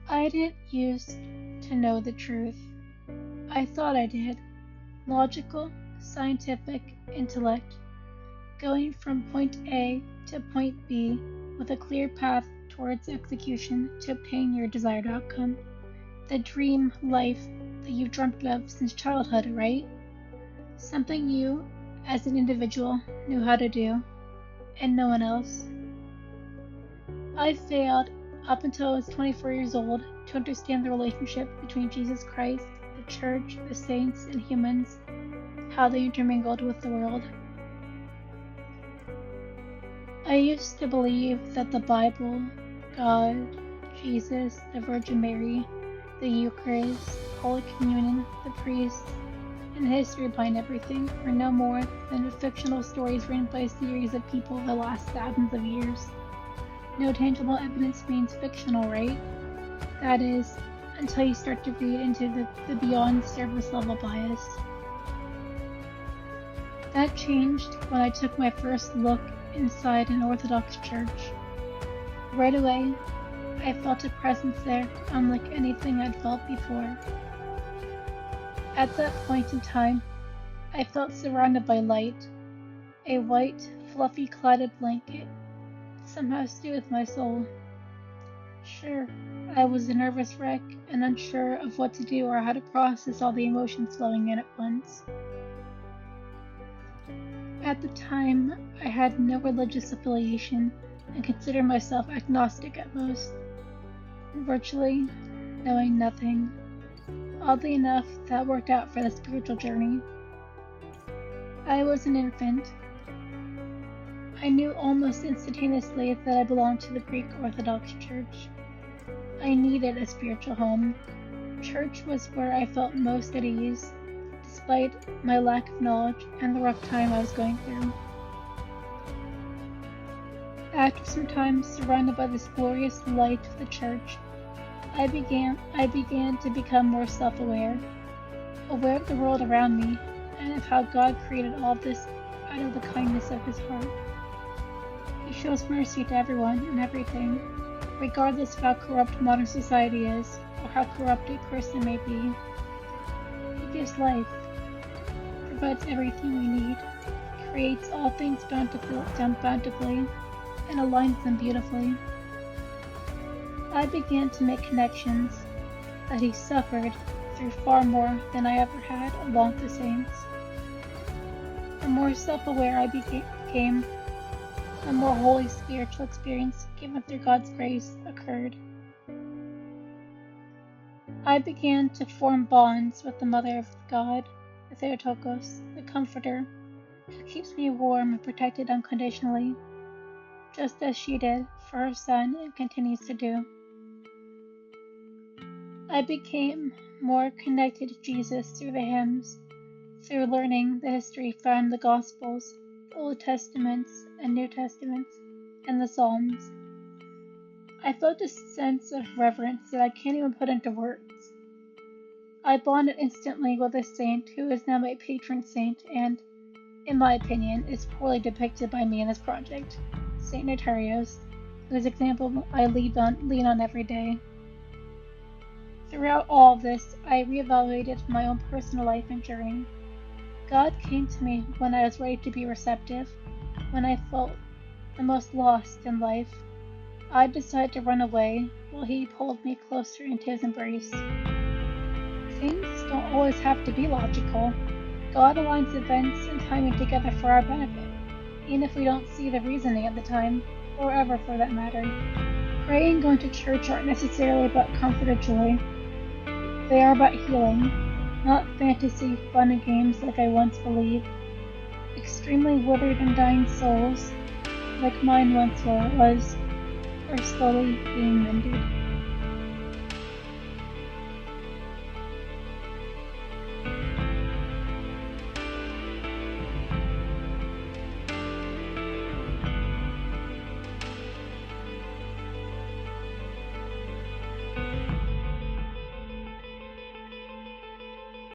I didn't used to know the truth. I thought I did. Logical, scientific intellect, going from point A to point B with a clear path towards execution to obtain your desired outcome. The dream life that you've dreamt of since childhood, right? Something you, as an individual, knew how to do, and no one else. I failed up until I was 24 years old to understand the relationship between Jesus Christ, the Church, the saints, and humans, how they intermingled with the world. I used to believe that the Bible, God, Jesus, the Virgin Mary, the Eucharist, Holy Communion, the priests, and the history behind everything were no more than fictional stories written by a series of people that last thousands of years. No tangible evidence means fictional, right? That is, until you start to read into the beyond surface level bias. That changed when I took my first look inside an Orthodox church. Right away, I felt a presence there unlike anything I'd felt before. At that point in time, I felt surrounded by light, a white, fluffy clouded blanket, somehow soothed my soul. Sure, I was a nervous wreck and unsure of what to do or how to process all the emotions flowing in at once. At the time, I had no religious affiliation and considered myself agnostic at most, virtually knowing nothing. Oddly enough, that worked out for the spiritual journey. I was an infant. I knew almost instantaneously that I belonged to the Greek Orthodox Church. I needed a spiritual home. Church was where I felt most at ease, despite my lack of knowledge and the rough time I was going through. After some time surrounded by this glorious light of the church, I began to become more self-aware, aware of the world around me and of how God created all this out of the kindness of His heart. He shows mercy to everyone and everything, regardless of how corrupt modern society is or how corrupt a person may be. He gives life, provides everything we need, creates all things bountifully, and aligns them beautifully. I began to make connections that He suffered through far more than I ever had along with the saints. The more self-aware I became, the more holy spiritual experience given through God's grace occurred. I began to form bonds with the Mother of God, the Theotokos, the Comforter, who keeps me warm and protected unconditionally, just as she did for her Son and continues to do. I became more connected to Jesus through the hymns, through learning the history found in the Gospels, the Old Testaments and New Testaments, and the Psalms. I felt a sense of reverence that I can't even put into words. I bonded instantly with a saint who is now my patron saint and, in my opinion, is poorly depicted by me in this project, Saint Notarios, whose example I lean on every day. Throughout all of this, I reevaluated my own personal life and journey. God came to me when I was ready to be receptive, when I felt the most lost in life. I decided to run away while He pulled me closer into His embrace. Things don't always have to be logical. God aligns events and timing together for our benefit, even if we don't see the reasoning at the time, or ever for that matter. Praying and going to church aren't necessarily about comfort or joy. They are about healing, not fantasy, fun and games like I once believed. Extremely withered and dying souls, like mine once was, are slowly being mended.